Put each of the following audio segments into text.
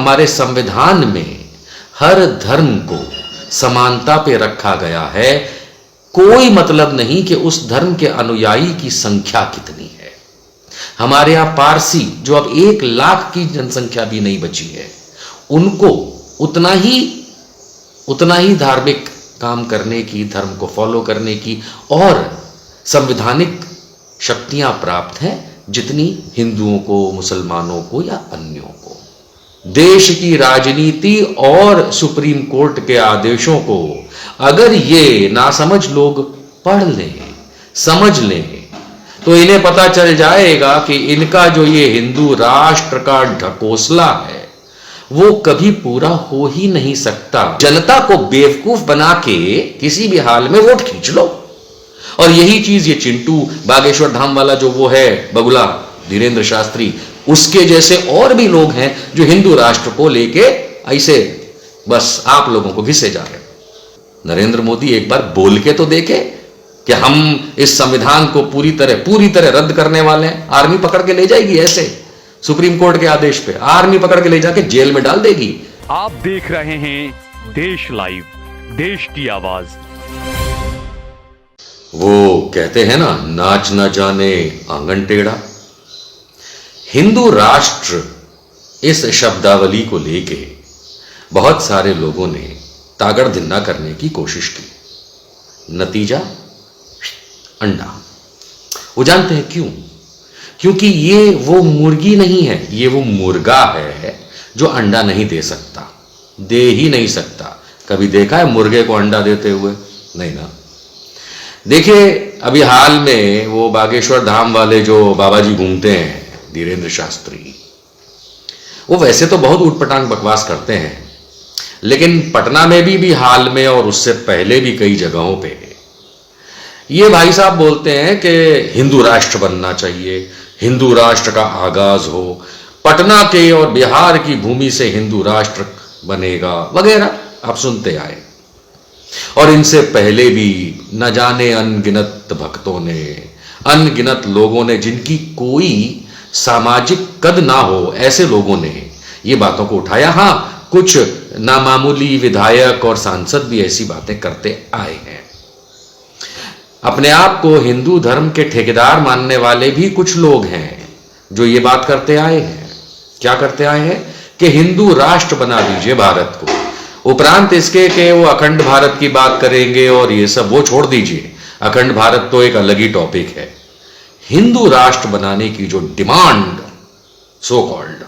हमारे संविधान में हर धर्म को समानता पे रखा गया है, कोई मतलब नहीं कि उस धर्म के अनुयायी की संख्या कितनी है। हमारे यहां पारसी जो अब 1 लाख की जनसंख्या भी नहीं बची है, उनको उतना ही धार्मिक काम करने की, धर्म को फॉलो करने की और संवैधानिक शक्तियां प्राप्त हैं जितनी हिंदुओं को, मुसलमानों को या अन्यों को। देश की राजनीति और सुप्रीम कोर्ट के आदेशों को अगर ये नासमझ लोग पढ़ लें, समझ लें, तो इन्हें पता चल जाएगा कि इनका जो ये हिंदू राष्ट्र का ढकोसला है वो कभी पूरा हो ही नहीं सकता। जनता को बेवकूफ बना के किसी भी हाल में वोट खींच लो। और यही चीज ये चिंटू बागेश्वर धाम वाला जो वो है बगुला धीरेन्द्र शास्त्री, उसके जैसे और भी लोग हैं जो हिंदू राष्ट्र को लेके ऐसे बस आप लोगों को घिसे जा रहे हैं। नरेंद्र मोदी एक बार बोल के तो देखे कि हम इस संविधान को पूरी तरह रद्द करने वाले हैं। आर्मी पकड़ के ले जाएगी, ऐसे सुप्रीम कोर्ट के आदेश पे आर्मी पकड़ के ले जाके जेल में डाल देगी। आप देख रहे हैं देश लाइव, देश की आवाज। वो कहते हैं ना, नाच ना जाने आंगन टेढ़ा। हिंदू राष्ट्र इस शब्दावली को लेके बहुत सारे लोगों ने तागड़ धिन्ना करने की कोशिश की। नतीजा अंडा। वो जानते हैं क्यों? क्योंकि ये वो मुर्गी नहीं है, ये वो मुर्गा है जो अंडा नहीं दे सकता, दे ही नहीं सकता। कभी देखा है मुर्गे को अंडा देते हुए? नहीं ना। देखिए अभी हाल में वो बागेश्वर धाम वाले जो बाबा जी घूमते हैं, धीरेन्द्र शास्त्री, वो वैसे तो बहुत उटपटांग बकवास करते हैं, लेकिन पटना में भी हाल में और उससे पहले भी कई जगहों पे ये भाई साहब बोलते हैं कि हिंदू राष्ट्र बनना चाहिए, हिंदू राष्ट्र का आगाज हो, पटना के और बिहार की भूमि से हिंदू राष्ट्र बनेगा वगैरह आप सुनते आए। और इनसे पहले भी न जाने अनगिनत भक्तों ने, अनगिनत लोगों ने, जिनकी कोई सामाजिक कद ना हो, ऐसे लोगों ने ये बातों को उठाया। हां, कुछ नामामूली विधायक और सांसद भी ऐसी बातें करते आए हैं। अपने आप को हिंदू धर्म के ठेकेदार मानने वाले भी कुछ लोग हैं जो ये बात करते आए हैं। क्या करते आए हैं? कि हिंदू राष्ट्र बना दीजिए भारत को। उपरांत इसके कि वो अखंड भारत की बात करेंगे और ये सब वो छोड़ दीजिए, अखंड भारत तो एक अलग ही टॉपिक है। हिंदू राष्ट्र बनाने की जो डिमांड सो कॉल्ड,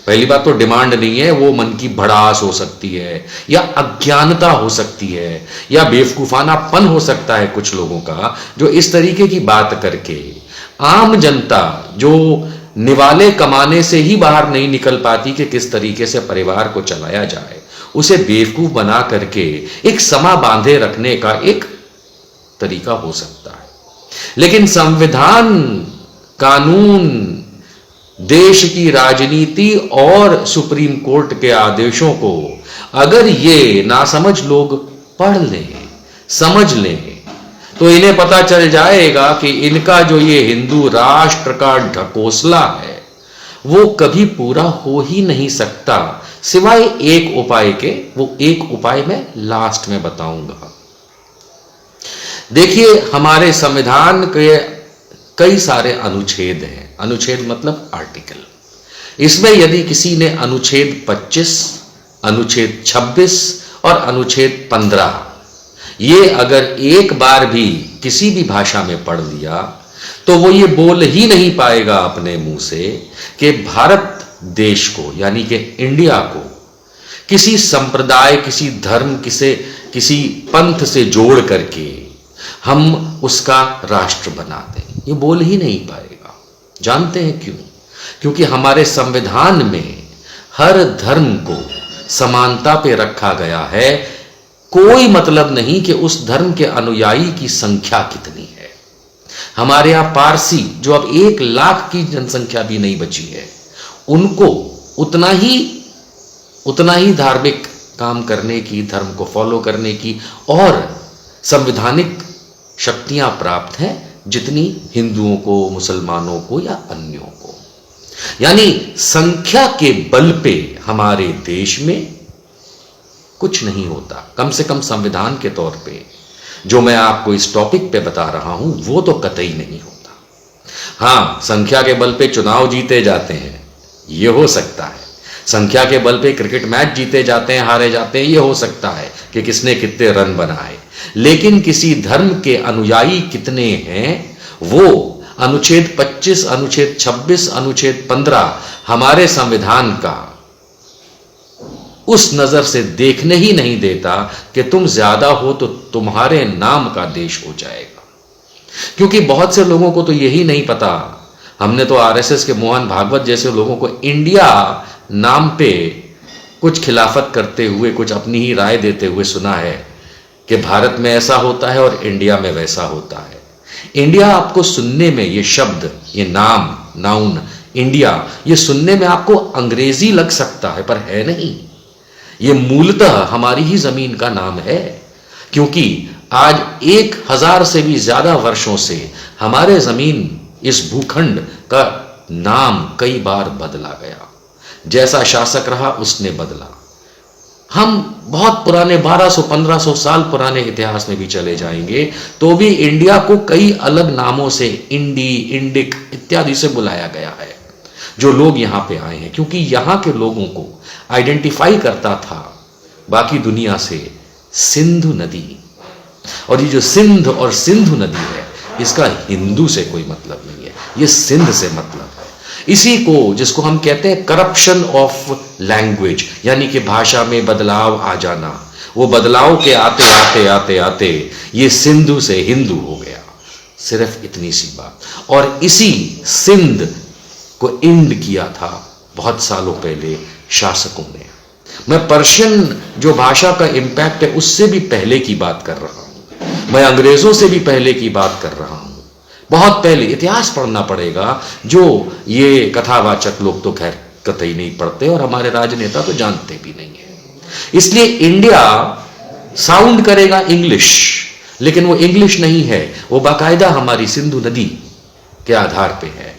पहली बात तो डिमांड नहीं है, वो मन की भड़ास हो सकती है या अज्ञानता हो सकती है या बेवकूफानापन हो सकता है कुछ लोगों का, जो इस तरीके की बात करके आम जनता जो निवाले कमाने से ही बाहर नहीं निकल पाती कि किस तरीके से परिवार को चलाया जाए, उसे बेवकूफ बना करके एक समा बांधे रखने का एक तरीका हो सकता है। लेकिन संविधान, कानून, देश की राजनीति और सुप्रीम कोर्ट के आदेशों को अगर ये नासमझ लोग पढ़ लें, समझ लें, तो इन्हें पता चल जाएगा कि इनका जो ये हिंदू राष्ट्र का ढकोसला है वो कभी पूरा हो ही नहीं सकता, सिवाय एक उपाय के। वो एक उपाय मैं लास्ट में बताऊंगा। देखिए हमारे संविधान के कई सारे अनुच्छेद हैं। अनुच्छेद मतलब आर्टिकल। इसमें यदि किसी ने अनुच्छेद 25, अनुच्छेद 26 और अनुच्छेद 15 ये अगर एक बार भी किसी भी भाषा में पढ़ लिया तो वो ये बोल ही नहीं पाएगा अपने मुंह से कि भारत देश को, यानी कि इंडिया को, किसी संप्रदाय, किसी धर्म, किसी पंथ से जोड़ करके हम उसका राष्ट्र बना दें। ये बोल ही नहीं पाएगा। जानते हैं क्यों? क्योंकि हमारे संविधान में हर धर्म को समानता पे रखा गया है, कोई मतलब नहीं कि उस धर्म के अनुयायी की संख्या कितनी है। हमारे यहां पारसी जो अब 1 लाख की जनसंख्या भी नहीं बची है, उनको उतना ही धार्मिक काम करने की, धर्म को फॉलो करने की और संवैधानिक शक्तियां प्राप्त हैं जितनी हिंदुओं को, मुसलमानों को या अन्यों को। यानी संख्या के बल पे हमारे देश में कुछ नहीं होता। कम से कम संविधान के तौर पे जो मैं आपको इस टॉपिक पे बता रहा हूं वो तो कतई नहीं होता। हां, संख्या के बल पे चुनाव जीते जाते हैं, ये हो सकता है। संख्या के बल पे क्रिकेट मैच जीते जाते हैं, हारे जाते हैं, ये हो सकता है कि किसने कितने रन बनाए। लेकिन किसी धर्म के अनुयायी कितने हैं, वो अनुच्छेद 25, अनुच्छेद 26, अनुच्छेद 15 हमारे संविधान का उस नजर से देखने ही नहीं देता कि तुम ज्यादा हो तो तुम्हारे नाम का देश हो जाएगा। क्योंकि बहुत से लोगों को तो यही नहीं पता। हमने तो आरएसएस के मोहन भागवत जैसे लोगों को इंडिया नाम पे कुछ खिलाफत करते हुए, कुछ अपनी ही राय देते हुए सुना है कि भारत में ऐसा होता है और इंडिया में वैसा होता है। इंडिया आपको सुनने में, ये शब्द, ये नाम, नाउन इंडिया, ये सुनने में आपको अंग्रेजी लग सकता है, पर है नहीं। ये मूलतः हमारी ही जमीन का नाम है। क्योंकि आज 1000 से भी ज्यादा वर्षों से हमारे जमीन, इस भूखंड का नाम कई बार बदला गया। जैसा शासक रहा उसने बदला। हम बहुत पुराने 1200-1500 साल पुराने इतिहास में भी चले जाएंगे तो भी इंडिया को कई अलग नामों से, इंडी, इंडिक इत्यादि से बुलाया गया है जो लोग यहां पे आए हैं। क्योंकि यहां के लोगों को आइडेंटिफाई करता था बाकी दुनिया से सिंधु नदी। और ये जो सिंध और सिंधु नदी है, इसका हिंदू से कोई मतलब नहीं है, ये सिंध से मतलब है। इसी को, जिसको हम कहते हैं करप्शन ऑफ लैंग्वेज, यानी कि भाषा में बदलाव आ जाना, वो बदलाव के आते आते आते आते ये सिंधु से हिंदू हो गया। सिर्फ इतनी सी बात। और इसी सिंध को इंड किया था बहुत सालों पहले शासकों ने। मैं पर्शियन जो भाषा का इंपैक्ट है उससे भी पहले की बात कर रहा हूं, मैं अंग्रेजों से भी पहले की बात कर रहा हूं। बहुत पहले इतिहास पढ़ना पड़ेगा, जो ये कथावाचक लोग तो खैर कतई नहीं पढ़ते और हमारे राजनेता तो जानते भी नहीं है। इसलिए इंडिया साउंड करेगा इंग्लिश, लेकिन वो इंग्लिश नहीं है, वो बाकायदा हमारी सिंधु नदी के आधार पे है।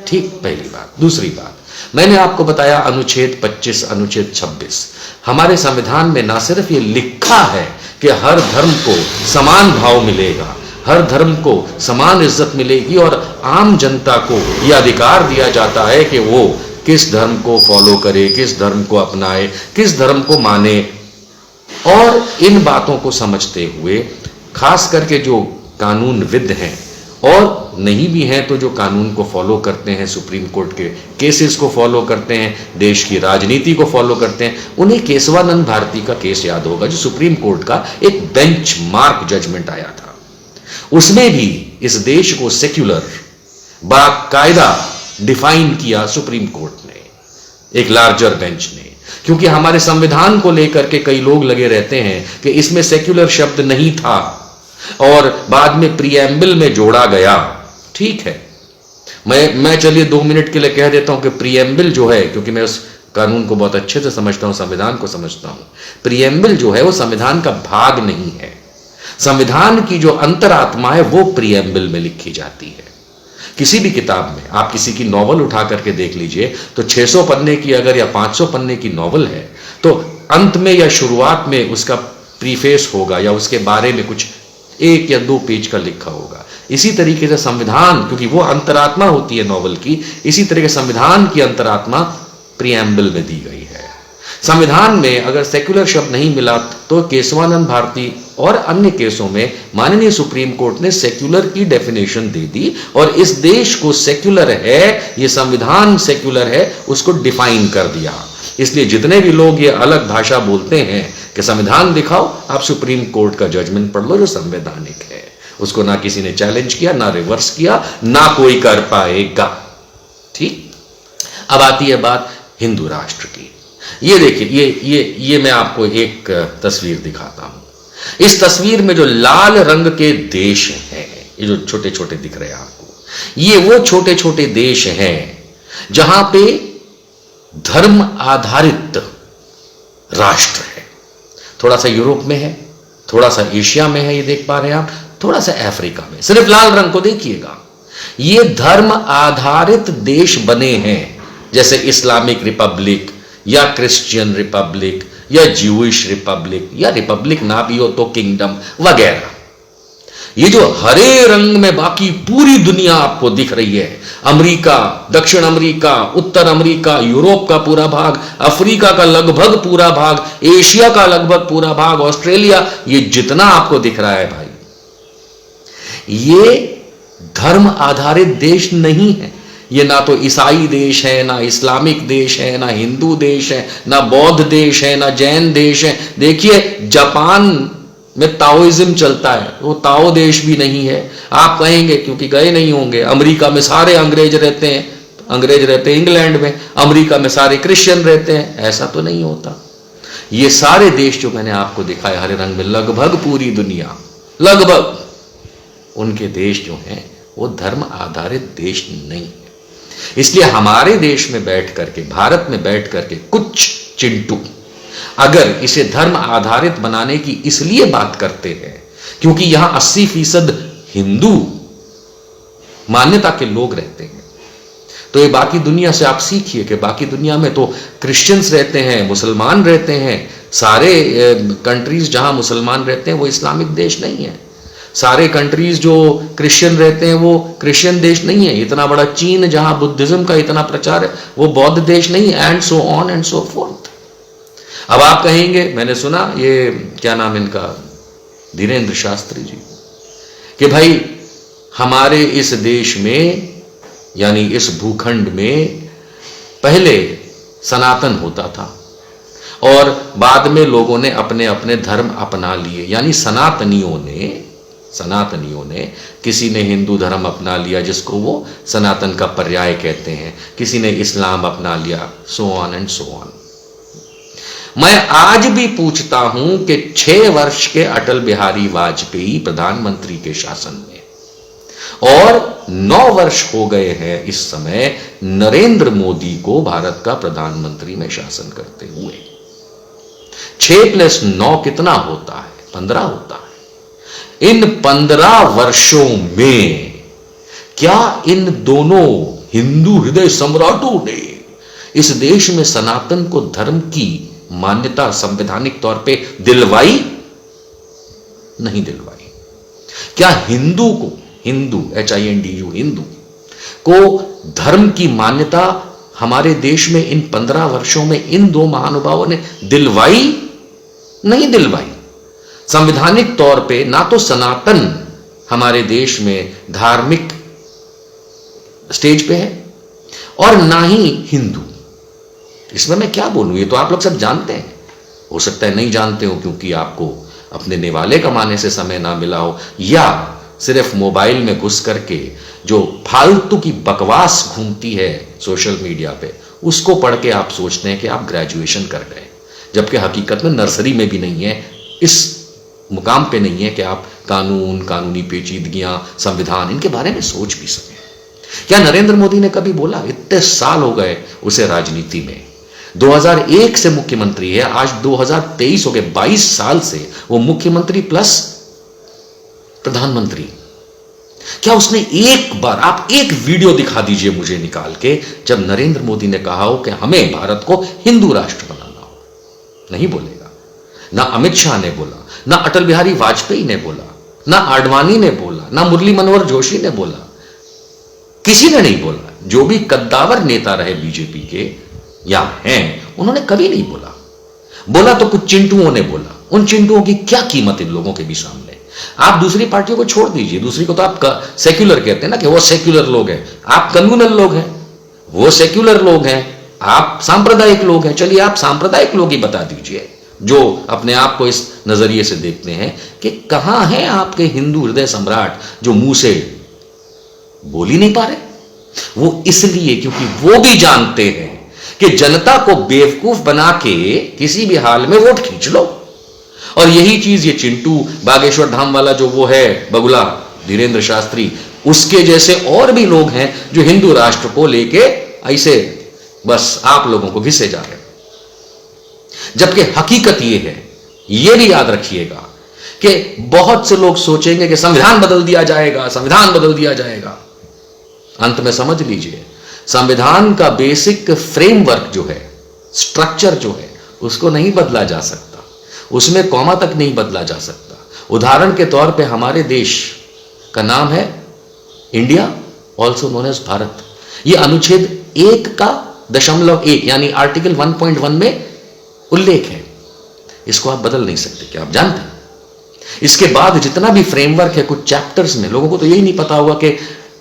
ठीक, पहली बात। दूसरी बात, मैंने आपको बताया अनुच्छेद 25, अनुच्छेद 26 हमारे संविधान में ना सिर्फ ये लिखा है कि हर धर्म को समान भाव मिलेगा, हर धर्म को समान इज्जत मिलेगी और आम जनता को यह अधिकार दिया जाता है कि वो किस धर्म को फॉलो करे, किस धर्म को अपनाए, किस धर्म को माने। और इन बातों को समझते हुए खास करके जो कानूनविद हैं और नहीं भी हैं तो जो कानून को फॉलो करते हैं, सुप्रीम कोर्ट के केसेस को फॉलो करते हैं, देश की राजनीति को फॉलो करते हैं, उन्हें केशवानंद भारती का केस याद होगा जो सुप्रीम कोर्ट का एक बेंचमार्क जजमेंट आया था। उसमें भी इस देश को सेक्युलर बाकायदा डिफाइन किया सुप्रीम कोर्ट ने, एक लार्जर बेंच ने। क्योंकि हमारे संविधान को लेकर के कई लोग लगे रहते हैं कि इसमें सेक्युलर शब्द नहीं था और बाद में प्रीएम्बल में जोड़ा गया। ठीक है, मैं चलिए 2 मिनट के लिए कह देता हूं कि प्रीएम्बल जो है, क्योंकि मैं उस कानून को बहुत अच्छे से समझता हूं, संविधान को समझता हूं, प्रीएम्बल जो है वो संविधान का भाग नहीं है। संविधान की जो अंतरात्मा है वो प्रीएम्बल में लिखी जाती है। किसी भी किताब में आप किसी की नॉवल उठा करके देख लीजिए तो 600 पन्ने की अगर या 500 पन्ने की नॉवल है तो अंत में या शुरुआत में उसका प्रीफेस होगा या उसके बारे में कुछ 1 या 2 पेज का लिखा होगा। इसी तरीके से संविधान, क्योंकि वो अंतरात्मा होती है नॉवल की, इसी तरह के संविधान की अंतरात्मा प्रीएम्बल में दी गई है। संविधान में अगर सेक्युलर शब्द नहीं मिला तो केशवानंद भारती और अन्य केसों में माननीय सुप्रीम कोर्ट ने सेक्युलर की डेफिनेशन दे दी और इस देश को सेक्युलर है, ये संविधान सेक्युलर है, उसको डिफाइन कर दिया। इसलिए जितने भी लोग ये अलग भाषा बोलते हैं कि संविधान दिखाओ, आप सुप्रीम कोर्ट का जजमेंट पढ़ लो जो संवैधानिक है। उसको ना किसी ने चैलेंज किया, ना रिवर्स किया, ना कोई कर पाएगा। ठीक, अब आती है बात हिंदू राष्ट्र की। ये देखिए, ये मैं आपको एक तस्वीर दिखाता हूं। इस तस्वीर में जो लाल रंग के देश हैं, ये जो छोटे छोटे दिख रहे हैं आपको, ये वो छोटे छोटे देश हैं जहां पे धर्म आधारित राष्ट्र है। थोड़ा सा यूरोप में है, थोड़ा सा एशिया में है, ये देख पा रहे हैं आप, थोड़ा सा अफ्रीका में। सिर्फ लाल रंग को देखिएगा, ये धर्म आधारित देश बने हैं जैसे इस्लामिक रिपब्लिक या क्रिश्चियन रिपब्लिक या ज्यूइश रिपब्लिक, या रिपब्लिक ना भी हो तो किंगडम वगैरह। ये जो हरे रंग में बाकी पूरी दुनिया आपको दिख रही है, अमेरिका, दक्षिण अमेरिका, उत्तर अमेरिका, यूरोप का पूरा भाग, अफ्रीका का लगभग पूरा भाग, एशिया का लगभग पूरा भाग, ऑस्ट्रेलिया, ये जितना आपको दिख रहा है भाई, ये धर्म आधारित देश नहीं है। ये ना तो ईसाई देश है, ना इस्लामिक देश है, ना हिंदू देश है, ना बौद्ध देश है, ना जैन देश है। देखिए जापान में ताओइज्म चलता है, वो ताओ देश भी नहीं है। आप कहेंगे क्योंकि गए नहीं होंगे, अमेरिका में सारे अंग्रेज रहते हैं, अंग्रेज रहते हैं इंग्लैंड में, अमेरिका में सारे क्रिश्चियन रहते हैं। ऐसा तो नहीं होता। ये सारे देश जो मैंने आपको दिखाए हरे रंग में, लगभग पूरी दुनिया, लगभग उनके देश जो हैं वो धर्म आधारित देश नहीं है। इसलिए हमारे देश में बैठ करके, भारत में बैठ करके कुछ चिंटू अगर इसे धर्म आधारित बनाने की इसलिए बात करते हैं क्योंकि यहां 80% हिंदू मान्यता के लोग रहते हैं, तो ये बाकी दुनिया से आप सीखिए कि बाकी दुनिया में तो क्रिश्चियंस रहते हैं, मुसलमान रहते हैं। सारे कंट्रीज जहां मुसलमान रहते हैं वो इस्लामिक देश नहीं है। सारे कंट्रीज जो क्रिश्चियन रहते हैं वो क्रिश्चियन देश नहीं है। इतना बड़ा चीन जहां बुद्धिज्म का इतना प्रचार है वो बौद्ध देश नहीं है, and so on and so fourth. अब आप कहेंगे, मैंने सुना ये क्या नाम इनका, धीरेन्द्र शास्त्री जी, कि भाई हमारे इस देश में यानी इस भूखंड में पहले सनातन होता था और बाद में लोगों ने अपने अपने धर्म अपना लिए। यानी सनातनियों ने किसी ने हिंदू धर्म अपना लिया जिसको वो सनातन का पर्याय कहते हैं, किसी ने इस्लाम अपना लिया, so on and so on. मैं आज भी पूछता हूं कि 6 वर्ष के अटल बिहारी वाजपेयी प्रधानमंत्री के शासन में और 9 वर्ष हो गए हैं इस समय नरेंद्र मोदी को भारत का प्रधानमंत्री में शासन करते हुए। 6 + 9 कितना होता है? 15 होता है। इन 15 वर्षों में क्या इन दोनों हिंदू हृदय सम्राटों ने इस देश में सनातन को धर्म की मान्यता संवैधानिक तौर पे दिलवाई? नहीं दिलवाई। क्या हिंदू को, हिंदू HINDU, हिंदू को धर्म की मान्यता हमारे देश में इन 15 वर्षों में इन 2 महानुभावों ने दिलवाई? नहीं दिलवाई। संवैधानिक तौर पे ना तो सनातन हमारे देश में धार्मिक स्टेज पे है और ना ही हिंदू। इसमें मैं क्या बोलूं, ये तो आप लोग सब जानते हैं। हो सकता है नहीं जानते हो क्योंकि आपको अपने निवाले कमाने से समय ना मिला हो, या सिर्फ मोबाइल में घुस करके जो फालतू की बकवास घूमती है सोशल मीडिया पे उसको पढ़ के आप सोचते हैं कि आप ग्रेजुएशन कर गए, जबकि हकीकत में नर्सरी में भी नहीं है, इस मुकाम पे नहीं है कि आप कानून, कानूनी पेचीदगियां, संविधान, इनके बारे में सोच भी सकें। क्या नरेंद्र मोदी ने कभी बोला? इतने साल हो गए उसे राजनीति में, 2001 से मुख्यमंत्री है, आज 2023 हो गए, 22 साल से वो मुख्यमंत्री प्लस प्रधानमंत्री। क्या उसने एक बार, आप एक वीडियो दिखा दीजिए मुझे निकाल के, जब नरेंद्र मोदी ने कहा हो कि हमें भारत को हिंदू राष्ट्र बनाना हो? नहीं बोलेगा। ना अमित शाह ने बोला, ना अटल बिहारी वाजपेयी ने बोला, ना आडवाणी ने बोला, ना मुरली मनोहर जोशी ने बोला, किसी ने नहीं बोला। जो भी कद्दावर नेता रहे बीजेपी के या हैं, उन्होंने कभी नहीं बोला। बोला तो कुछ चिंटुओं ने बोला। उन चिंटुओं की क्या कीमत इन लोगों के भी सामने? आप दूसरी पार्टियों को छोड़ दीजिए, दूसरी को तो आप सेक्युलर कहते हैं ना, कि वो सेक्युलर लोग हैं। आप कम्युनल लोग हैं, वो सेक्युलर लोग हैं, आप सांप्रदायिक लोग हैं। चलिए आप सांप्रदायिक लोग ही बता दीजिए जो अपने आप को इस नजरिए से देखते हैं कि कहां है आपके हिंदू हृदय सम्राट जो मुंह से बोल ही नहीं पा रहे। वो इसलिए क्योंकि वो भी जानते हैं कि जनता को बेवकूफ बना के किसी भी हाल में वोट खींच लो। और यही चीज ये चिंटू बागेश्वर धाम वाला जो वो है बगुला धीरेन्द्र शास्त्री, उसके जैसे और भी लोग हैं जो हिंदू राष्ट्र को लेके ऐसे बस आप लोगों को घिसे जा रहे हैं। जबकि हकीकत ये है, ये भी याद रखिएगा कि बहुत से लोग सोचेंगे कि संविधान बदल दिया जाएगा, संविधान बदल दिया जाएगा। अंत में समझ लीजिए, संविधान का बेसिक फ्रेमवर्क जो है, स्ट्रक्चर जो है, उसको नहीं बदला जा सकता, उसमें कॉमा तक नहीं बदला जा सकता। उदाहरण के तौर पे हमारे देश का नाम है India, also known as Bharat. यह अनुच्छेद 1.1 यानी आर्टिकल 1.1 में उल्लेख है। इसको आप बदल नहीं सकते, क्या आप जानते हैं? इसके बाद जितना भी फ्रेमवर्क है, कुछ चैप्टर्स में, लोगों को तो यही नहीं पता हुआ कि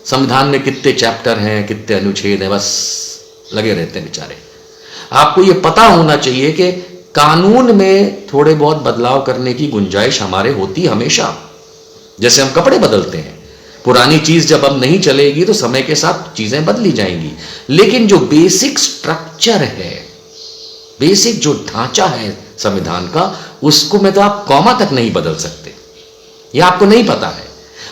संविधान में कितने चैप्टर हैं, कितने अनुच्छेद हैं, बस लगे रहते हैं बेचारे। आपको यह पता होना चाहिए कि कानून में थोड़े बहुत बदलाव करने की गुंजाइश हमारे होती हमेशा। जैसे हम कपड़े बदलते हैं, पुरानी चीज जब अब नहीं चलेगी तो समय के साथ चीजें बदली जाएंगी, लेकिन जो बेसिक स्ट्रक्चर है, बेसिक जो ढांचा है संविधान का, उसको में तो आप कॉमा तक नहीं बदल सकते। यह आपको नहीं पता है,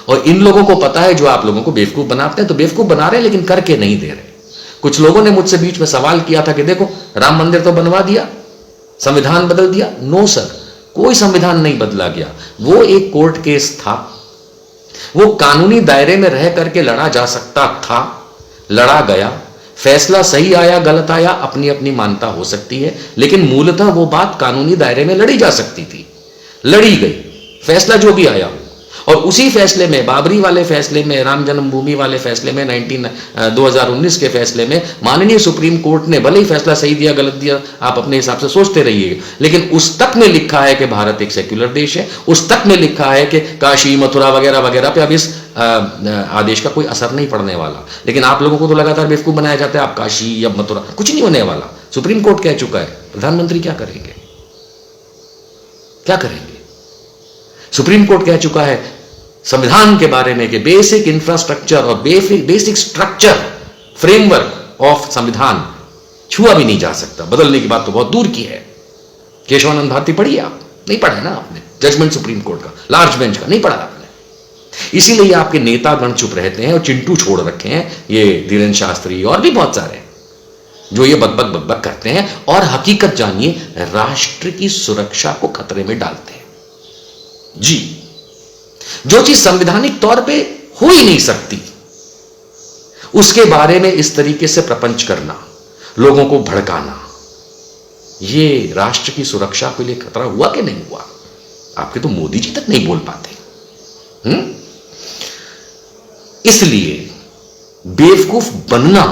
और इन लोगों को पता है जो आप लोगों को बेवकूफ बनाते हैं। तो बेवकूफ बना रहे हैं लेकिन करके नहीं दे रहे। कुछ लोगों ने मुझसे बीच में सवाल किया था कि देखो राम मंदिर तो बनवा दिया, संविधान बदल दिया। नो सर, कोई संविधान नहीं बदला गया। वो एक कोर्ट केस था, वो कानूनी दायरे में रह करके लड़ा जा सकता था, लड़ा गया। फैसला सही आया गलत आया अपनी अपनी मान्यता हो सकती है, लेकिन मूलतः वो बात कानूनी दायरे में लड़ी जा सकती थी, लड़ी गई, फैसला जो भी आया हो। और उसी फैसले में, बाबरी वाले फैसले में, राम जन्मभूमि वाले फैसले में, 2019 के फैसले में माननीय सुप्रीम कोर्ट ने भले ही फैसला सही दिया गलत दिया, आप अपने हिसाब से सोचते रहिएगा, लेकिन उस तक में लिखा है कि भारत एक सेक्युलर देश है। उस तक में लिखा है कि काशी मथुरा वगैरह वगैरह पे अब इस आदेश का कोई असर नहीं पड़ने वाला। लेकिन आप लोगों को तो लगातार बेवकूफ बनाया जाता है, आप काशी या मथुरा, कुछ नहीं होने वाला। सुप्रीम कोर्ट कह चुका है, प्रधानमंत्री क्या करेंगे? क्या करेंगे? सुप्रीम कोर्ट कह चुका है संविधान के बारे में कि बेसिक इंफ्रास्ट्रक्चर और बेसिक स्ट्रक्चर फ्रेमवर्क ऑफ संविधान छुआ भी नहीं जा सकता। बदलने की बात तो बहुत दूर की है। केशवानंद भारती पढ़िए, आप नहीं पढ़ा है ना आपने? जजमेंट सुप्रीम कोर्ट का, लार्ज बेंच का नहीं पढ़ा आपने। इसीलिए आपके नेतागण चुप रहते हैं और चिंटू छोड़ रखे हैं, ये धीरेन्द्र शास्त्री और भी बहुत सारे जो ये बकबक बकबक करते हैं, और हकीकत जानिए, राष्ट्र की सुरक्षा को खतरे में डालते हैं। जी, जो चीज संवैधानिक तौर पे हो ही नहीं सकती, उसके बारे में इस तरीके से प्रपंच करना, लोगों को भड़काना, ये राष्ट्र की सुरक्षा के लिए खतरा हुआ कि नहीं हुआ? आपके तो मोदी जी तक नहीं बोल पाते। इसलिए बेवकूफ बनना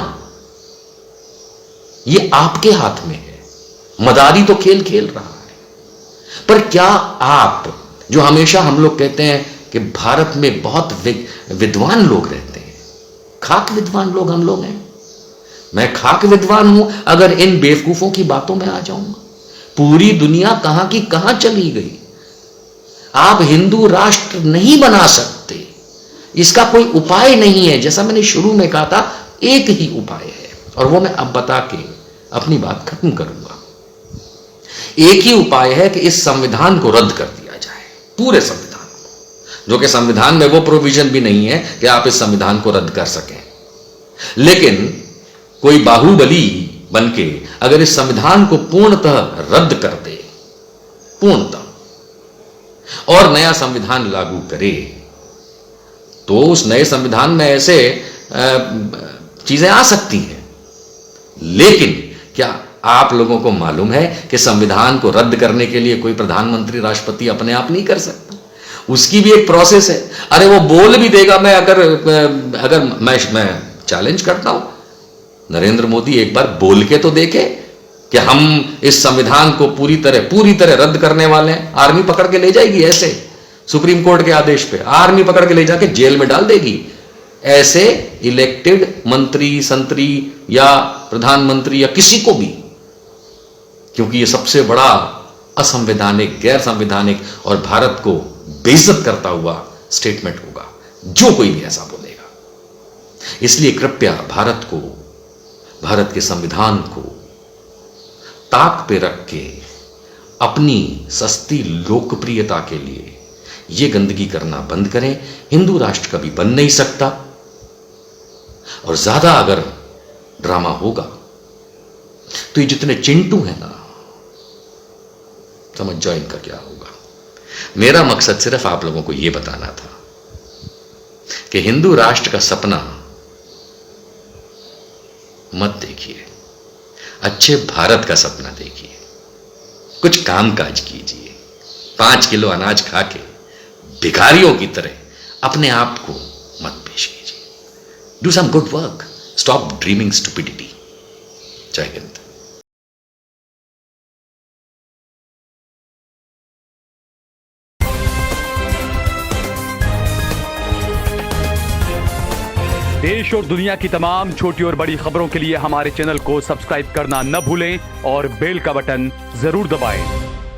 ये आपके हाथ में है। मदारी तो खेल खेल रहा है, पर क्या आप, जो हमेशा हम लोग कहते हैं कि भारत में बहुत विद्वान लोग रहते हैं, खाक विद्वान लोग हम लोग हैं, मैं खाक विद्वान हूं अगर इन बेवकूफों की बातों में आ जाऊंगा। पूरी दुनिया कहां की कहां चली गई। आप हिंदू राष्ट्र नहीं बना सकते, इसका कोई उपाय नहीं है। जैसा मैंने शुरू में कहा था, एक ही उपाय है, और वो मैं अब बता के अपनी बात खत्म करूंगा। एक ही उपाय है कि इस संविधान को रद्द कर दिया जाए, पूरे संविधान को, जो कि संविधान में वो प्रोविजन भी नहीं है कि आप इस संविधान को रद्द कर सकें। लेकिन कोई बाहुबली बनके अगर इस संविधान को पूर्णतः रद्द कर दे, पूर्णतः, और नया संविधान लागू करे, तो उस नए संविधान में ऐसे चीजें आ सकती हैं। लेकिन क्या आप लोगों को मालूम है कि संविधान को रद्द करने के लिए कोई प्रधानमंत्री, राष्ट्रपति अपने आप नहीं कर सकता? उसकी भी एक प्रोसेस है। अरे वो बोल भी देगा, मैं अगर मैं चैलेंज करता हूं, नरेंद्र मोदी एक बार बोल के तो देखे कि हम इस संविधान को पूरी तरह रद्द करने वाले हैं। आर्मी पकड़ के ले जाएगी, ऐसे सुप्रीम कोर्ट के आदेश पे आर्मी पकड़ के ले जाके जेल में डाल देगी। ऐसे इलेक्टेड मंत्री, संतरी या प्रधानमंत्री या किसी को भी, क्योंकि यह सबसे बड़ा असंवैधानिक, गैर संवैधानिक और भारत को बेइज्जत करता हुआ स्टेटमेंट होगा जो कोई भी ऐसा बोलेगा। इसलिए कृपया भारत को, भारत के संविधान को ताक पे रख के अपनी सस्ती लोकप्रियता के लिए यह गंदगी करना बंद करें। हिंदू राष्ट्र कभी बन नहीं सकता, और ज्यादा अगर ड्रामा होगा तो ये जितने चिंटू हैं ना, समझ जाओ इनका क्या होगा। मेरा मकसद सिर्फ आप लोगों को यह बताना था कि हिंदू राष्ट्र का सपना मत देखिए, अच्छे भारत का सपना देखिए, कुछ कामकाज कीजिए। 5 किलो अनाज खा के भिखारियों की तरह अपने आप को मत पेश कीजिए। Do some good work, stop dreaming stupidity. जय हिंद। देश और दुनिया की तमाम छोटी और बड़ी खबरों के लिए हमारे चैनल को सब्सक्राइब करना न भूलें और बेल का बटन जरूर दबाएं।